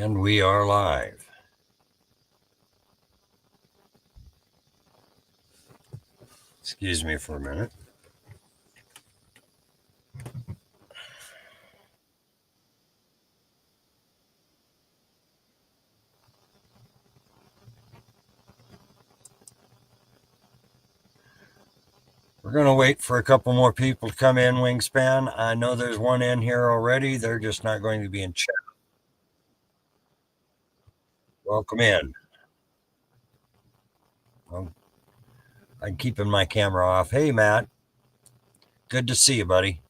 And we are live. Excuse me for a minute. We're going to wait for a couple more people to come in, Wingspan. I know there's one in here already. They're just not going to be in chat. Welcome in. Well, I'm keeping my camera off. Hey, Matt. Good to see you, buddy.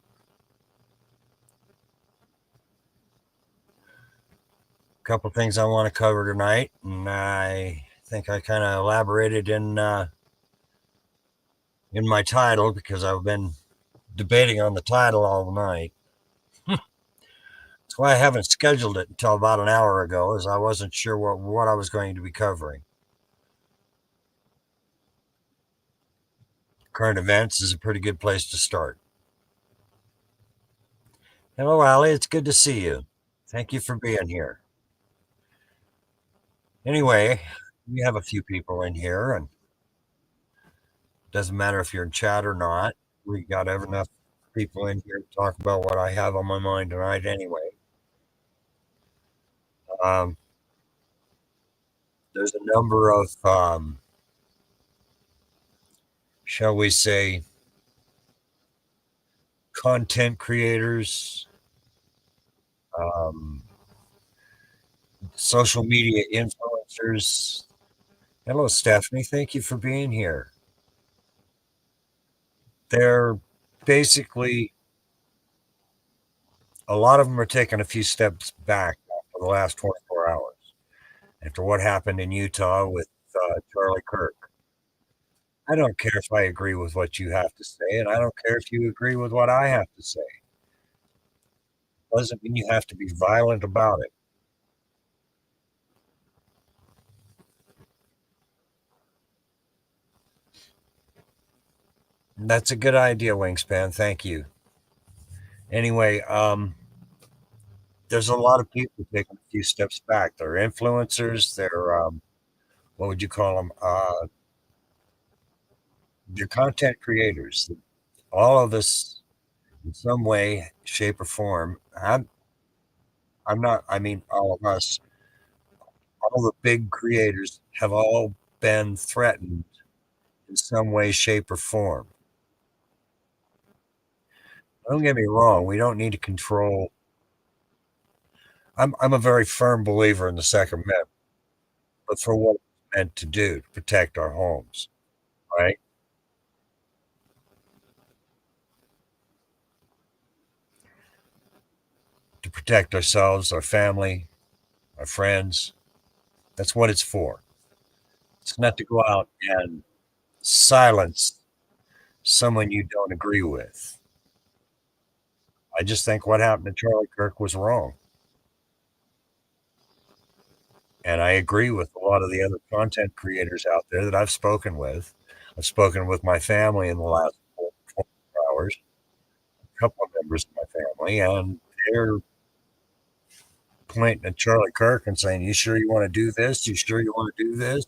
A couple things I want to cover tonight, and I think I kind of elaborated in my title because I've been debating on the title all night. That's why I haven't scheduled it until about an hour ago, as I wasn't sure what I was going to be covering. Current events is a pretty good place to start. Hello, Allie. It's good to see you. Thank you for being here. Anyway, we have a few people in here, and it doesn't matter if you're in chat or not. We got enough people in here to talk about what I have on my mind tonight, anyway. Um, there's a number of, shall we say, content creators, um, social media influencers. Hello, Stephanie. Thank you for being here. They're basically, a lot of them are taking a few steps back for the last 24 hours after what happened in Utah with Charlie Kirk. I don't care if I agree with what you have to say, and I don't care if you agree with what I have to say. Doesn't mean you have to be violent about it. That's a good idea, Wingspan. Thank you. Anyway, there's a lot of people taking a few steps back. They're influencers. They're what would you call them? They're content creators. All of us, in some way, shape, or form. I'm not. I mean, all of us. All the big creators have all been threatened in some way, shape, or form. Don't get me wrong. We don't need to control. I'm a very firm believer in the Second Amendment, but for what it's meant to do, to protect our homes, right? To protect ourselves, our family, our friends. That's what it's for. It's not to go out and silence someone you don't agree with. I just think what happened to Charlie Kirk was wrong. And I agree with a lot of the other content creators out there that I've spoken with. I've spoken with my family in the last 24 hours, a couple of members of my family, and they're pointing at Charlie Kirk and saying, "You sure you want to do this? You sure you want to do this?"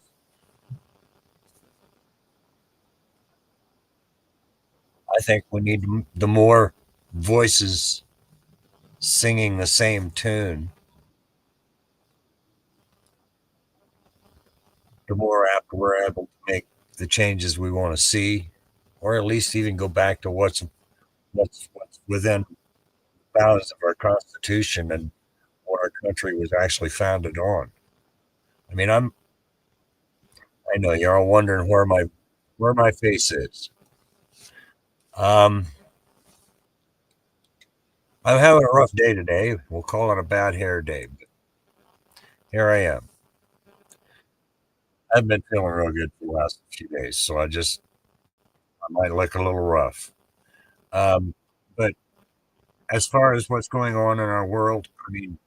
I think we need the more voices singing the same tune, the more apt we're able to make the changes we want to see, or at least even go back to what's within bounds of our Constitution and what our country was actually founded on. I mean, I know you're all wondering where my face is. Um, I'm having a rough day today. We'll call it a bad hair day, but here I am. I've been feeling real good for the last few days, so I might look a little rough. Um, but as far as what's going on in our world, I mean,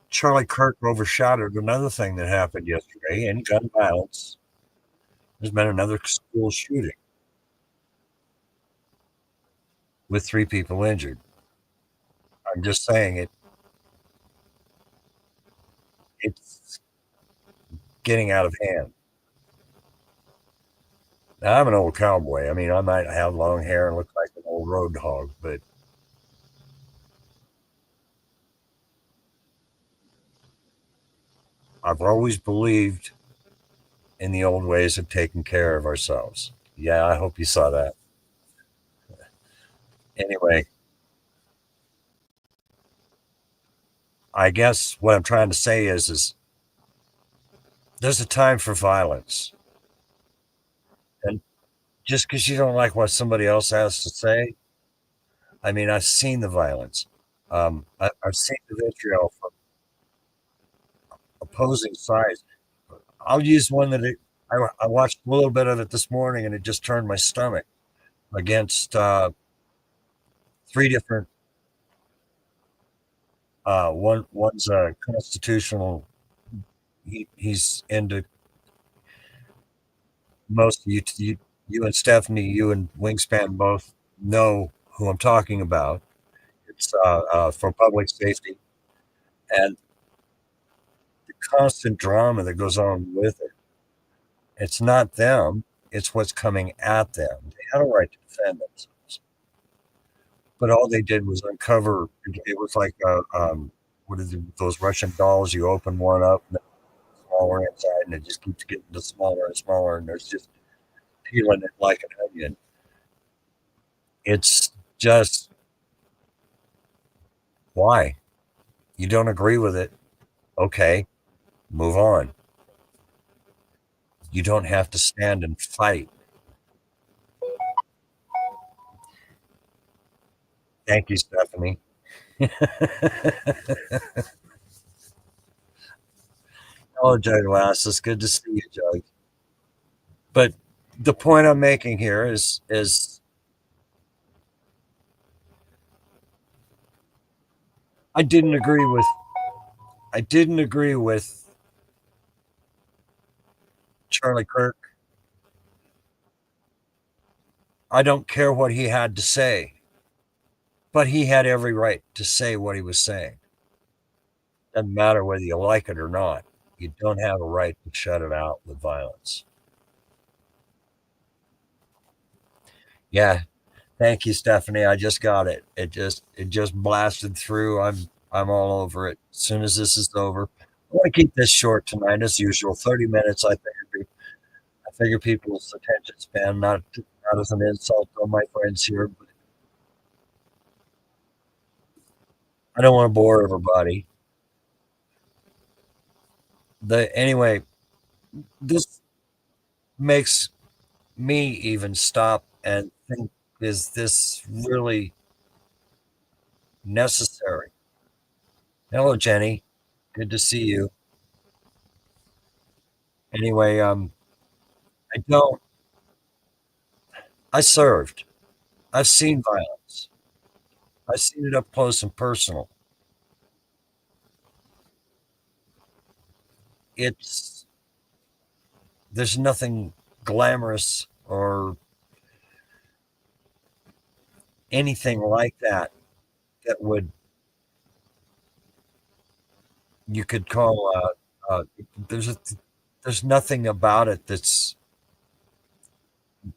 Charlie Kirk overshadowed another thing that happened yesterday in gun violence. There's been another school shooting with 3 people injured. I'm just saying getting out of hand. Now, I'm an old cowboy. I mean, I might have long hair and look like an old road dog, but I've always believed in the old ways of taking care of ourselves. Yeah, I hope you saw that. Anyway, I guess what I'm trying to say is there's a time for violence. And just because you don't like what somebody else has to say, I mean, I've seen the violence. I've seen the vitriol from opposing sides. I'll use one that I watched a little bit of it this morning, and it just turned my stomach against three different. One's a constitutional. He's into most you and Stephanie, you and Wingspan both know who I'm talking about. It's for public safety and the constant drama that goes on with it. It's not them; it's what's coming at them. They had a right to defend themselves, but all they did was uncover. It was like what is it, those Russian dolls? You open one up, and it's smaller inside, and it just keeps getting smaller and smaller, and there's just peeling it like an onion. It's just why you don't agree with it. Okay, move on. You don't have to stand and fight. Thank you, Stephanie. Hello, Judge Lass. It's good to see you, Judge. But the point I'm making here is I didn't agree with I didn't agree with Charlie Kirk. I don't care what he had to say, but he had every right to say what he was saying. Doesn't matter whether you like it or not. You don't have a right to shut it out with violence. Yeah, thank you, Stephanie. I just got it. It just blasted through. I'm all over it. As soon as this is over, I want to keep this short tonight, as usual. 30 minutes. I figure people's attention span, not as an insult on my friends here, but I don't want to bore everybody. The anyway, this makes me even stop and think: is this really necessary? Hello, Jenny. Good to see you. Anyway, I don't. I served. I've seen violence. I've seen it up close and personal. It's there's nothing glamorous or anything like that that would you could call there's a, there's nothing about it that's you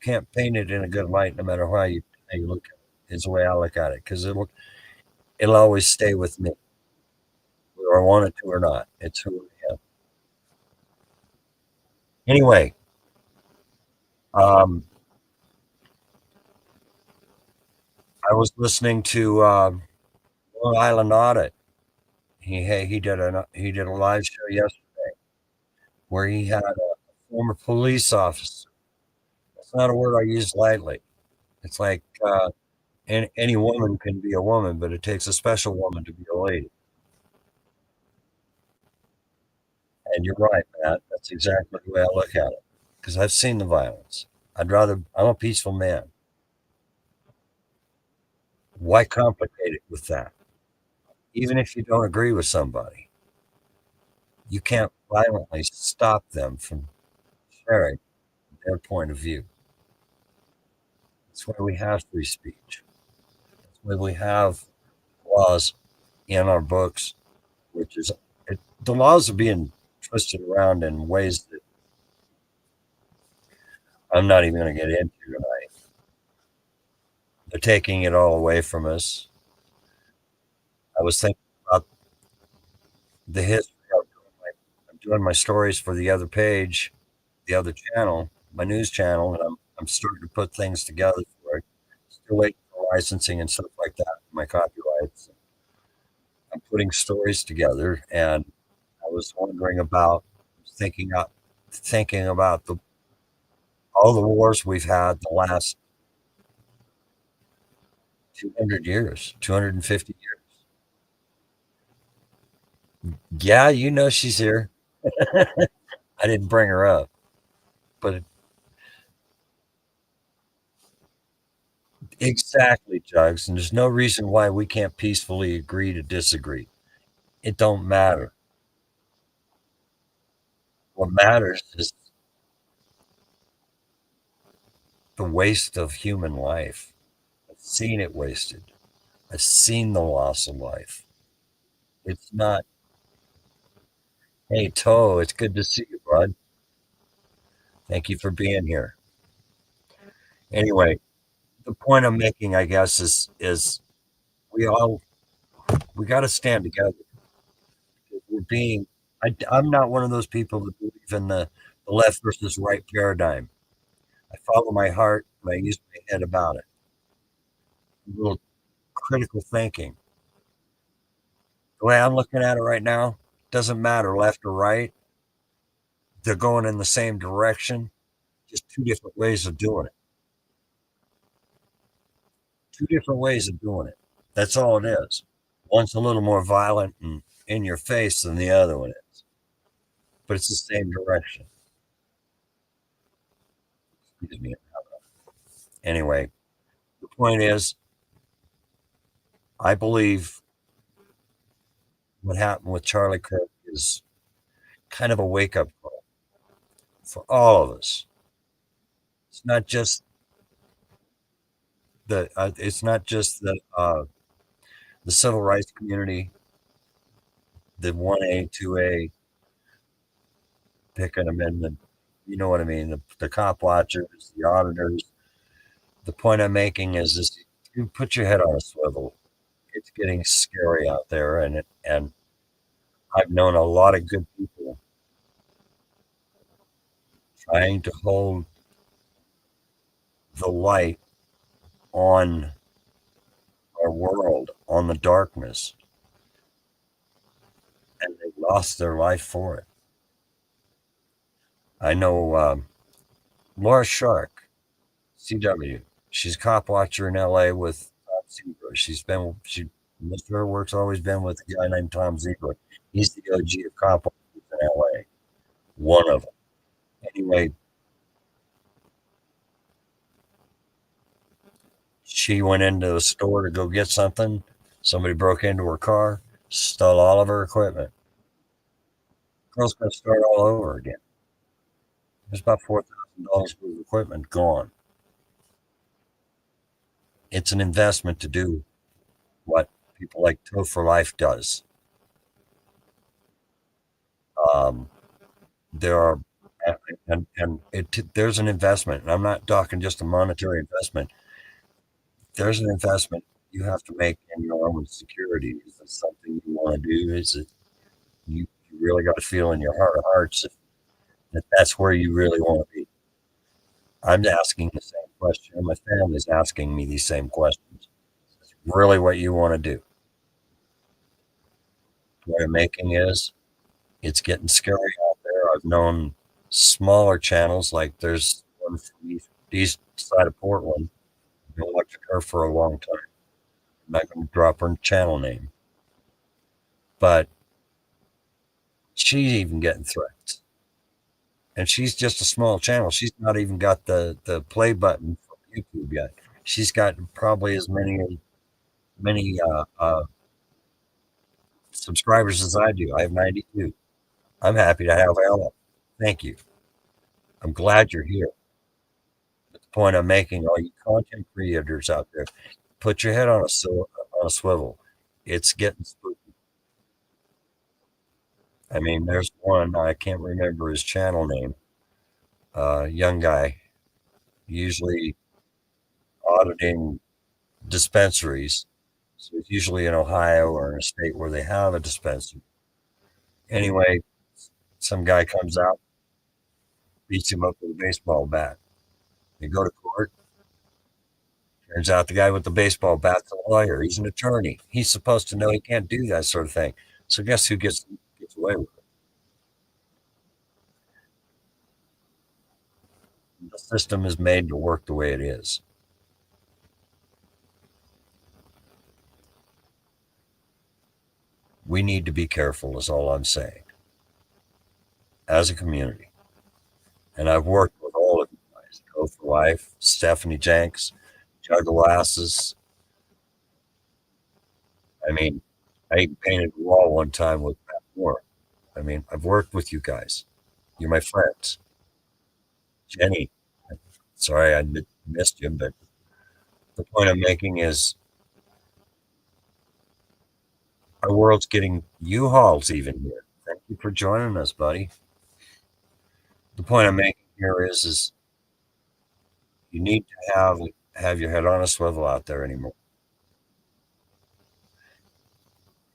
can't paint it in a good light no matter how you look at it is the way I look at it because it'll always stay with me whether I want it to or not. It's who I am. Anyway, um, I was listening to Long Island Audit. He did a live show yesterday where he had a former police officer. That's not a word I use lightly. It's like any woman can be a woman, but it takes a special woman to be a lady. And you're right, Matt. That's exactly the way I look at it because I've seen the violence. I'm a peaceful man. Why complicate it with that? Even if you don't agree with somebody, you can't violently stop them from sharing their point of view. That's why we have free speech. That's why we have laws in our books, which is the laws are being twisted around in ways that I'm not even going to get into tonight. They're taking it all away from us. I was thinking about the history. I'm doing my stories for the other page, the other channel, my news channel, and I'm starting to put things together for it. Still waiting for licensing and stuff like that, my copyrights. I'm putting stories together, and I was wondering about thinking up, thinking about all the wars we've had the last 200 years, 250 years. Yeah, you know she's here. I didn't bring her up, but exactly, Jugs. And there's no reason why we can't peacefully agree to disagree. It don't matter. What matters is the waste of human life. I've seen it wasted. I've seen the loss of life. It's not, hey, Toe, it's good to see you, bud. Thank you for being here. Anyway, the point I'm making, I guess, is we all we got to stand together. We're being. I'm not one of those people that believe in the left versus right paradigm. I follow my heart and I use my head about it. A little critical thinking. The way I'm looking at it right now, doesn't matter left or right. They're going in the same direction, just two different ways of doing it. Two different ways of doing it. That's all it is. One's a little more violent and in your face than the other one is, but it's the same direction. Excuse me. Anyway, the point is, I believe what happened with Charlie Kirk is kind of a wake up call for all of us. It's not just the civil rights community, the 1A, 2A, pick an amendment. You know what I mean? The cop watchers, the auditors. The point I'm making is you put your head on a swivel. It's getting scary out there, and I've known a lot of good people trying to hold the light on our world, on the darkness, and they lost their life for it. I know Laura Shark, CW. She's a cop watcher in LA with Tom Zebra. Most of her work's always been with a guy named Tom Zebra. He's the OG of cop watchers in LA. One of them. Anyway, she went into the store to go get something. Somebody broke into her car, stole all of her equipment. Girl's got to start all over again. There's about $4,000 worth of equipment gone. It's an investment to do what people like Toe for Life does. Um, there are, there's an investment, and I'm not talking just a monetary investment. There's an investment you have to make in your own security. Is this something you want to do? Is it you really got to feel in your heart of hearts that that's where you really want to be? I'm asking the same question, and my family's asking me these same questions. Is it really what you want to do? What I'm making is it's getting scary out there. I've known smaller channels like there's one from east side of Portland. I've been watching her for a long time. I'm not going to drop her channel name, but she's even getting threats. And she's just a small channel. She's not even got the play button from YouTube yet. She's got probably as many subscribers as I do. I have 92. I'm happy to have Ella. Thank you. I'm glad you're here. But the point I'm making, all you content creators out there, put your head on a swivel. It's getting spooky. I mean, there's one, I can't remember his channel name, young guy, usually auditing dispensaries. So it's usually in Ohio or in a state where they have a dispensary. Anyway, some guy comes out, beats him up with a baseball bat. They go to court. Turns out the guy with the baseball bat's a lawyer. He's an attorney. He's supposed to know he can't do that sort of thing. So guess who gets away with it? The system is made to work the way it is. We need to be careful, is all I'm saying, as a community. And I've worked with all of you guys, Go for Life, Stephanie Jenks, Jugglasses. I mean, I even painted a wall one time with Matt Moore. I mean, I've worked with you guys. You're my friends. Jenny, sorry I missed you, but the point I'm making is our world's getting U-Hauls even here. Thank you for joining us, buddy. The point I'm making here is you need to have your head on a swivel out there anymore.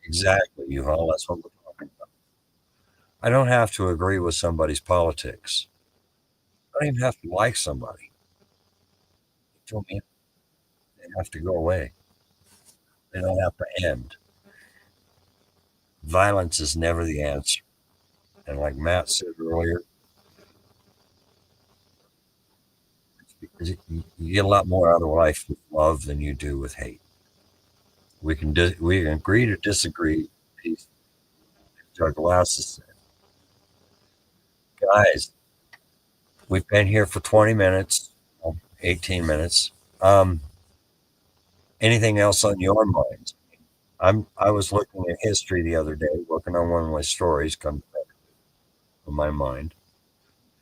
Exactly, U-Haul. That's what we're talking about. I don't have to agree with somebody's politics. I don't even have to like somebody. They told me they have to go away. They don't have to end. Violence is never the answer. And like Matt said earlier, it's because you get a lot more out of life with love than you do with hate. We can agree to disagree. Peace. Our glasses said, guys, we've been here for 20 minutes, 18 minutes. Um, Anything else on your mind? I was looking at history the other day, working on one of my stories, come back to my mind.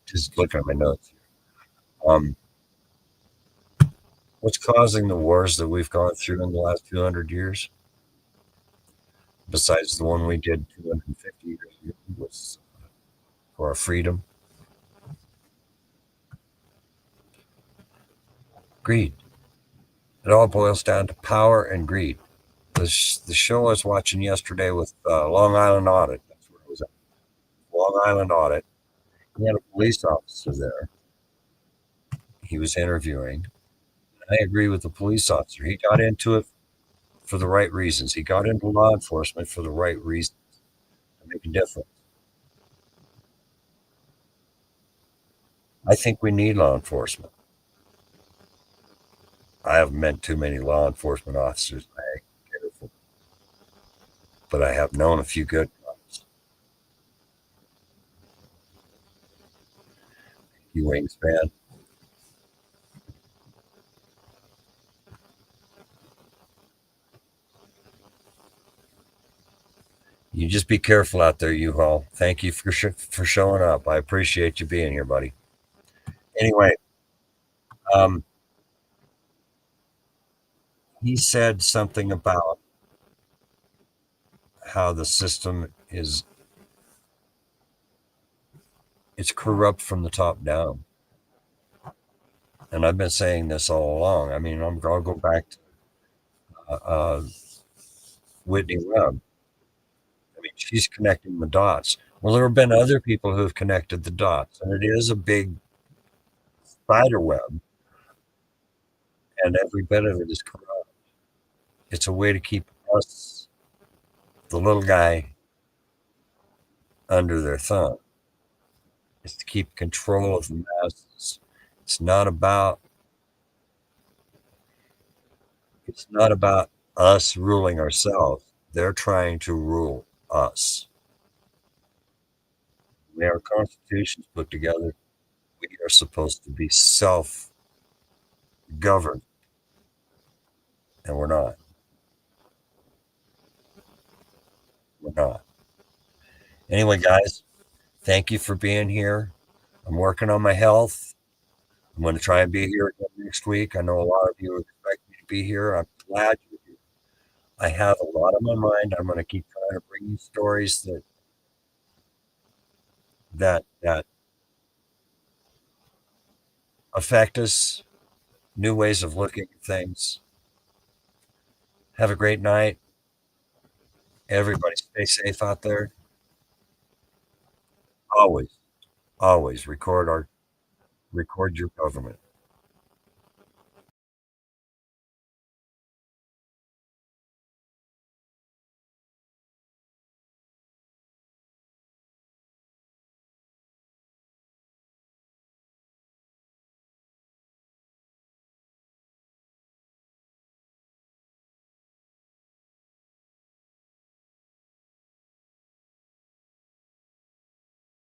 Just looking at my notes here. What's causing the wars that we've gone through in the last 200 years, besides the one we did 250 years ago, was for our freedom? Greed. It all boils down to power and greed. The show I was watching yesterday with Long Island Audit, that's where it was at. Long Island Audit. He had a police officer there. He was interviewing. I agree with the police officer. He got into it for the right reasons. He got into law enforcement for the right reasons to make a difference. I think we need law enforcement. I haven't met too many law enforcement officers. I care for, but I have known a few good ones. You wingspan. You just be careful out there, U-Haul. Thank you for showing up. I appreciate you being here, buddy. Anyway, um, he said something about how the system is it's corrupt from the top down, and I've been saying this all along. I mean, I'll go back to Whitney Webb. I mean, she's connecting the dots. Well, there have been other people who have connected the dots, and it is a big spider web, and every bit of it is corrupt. It's a way to keep us, the little guy, under their thumb. It's to keep control of the masses. It's not about it's not about us ruling ourselves. They're trying to rule us. When our constitution's put together, we are supposed to be self governed, and we're not. We're not. Anyway, guys, thank you for being here. I'm working on my health. I'm going to try and be here again next week. I know a lot of you expect me to be here. I'm glad you're here. I have a lot on my mind. I'm going to keep trying to bring you stories that that affect us, new ways of looking at things. Have a great night. Everybody stay safe out there. Always, always record your government.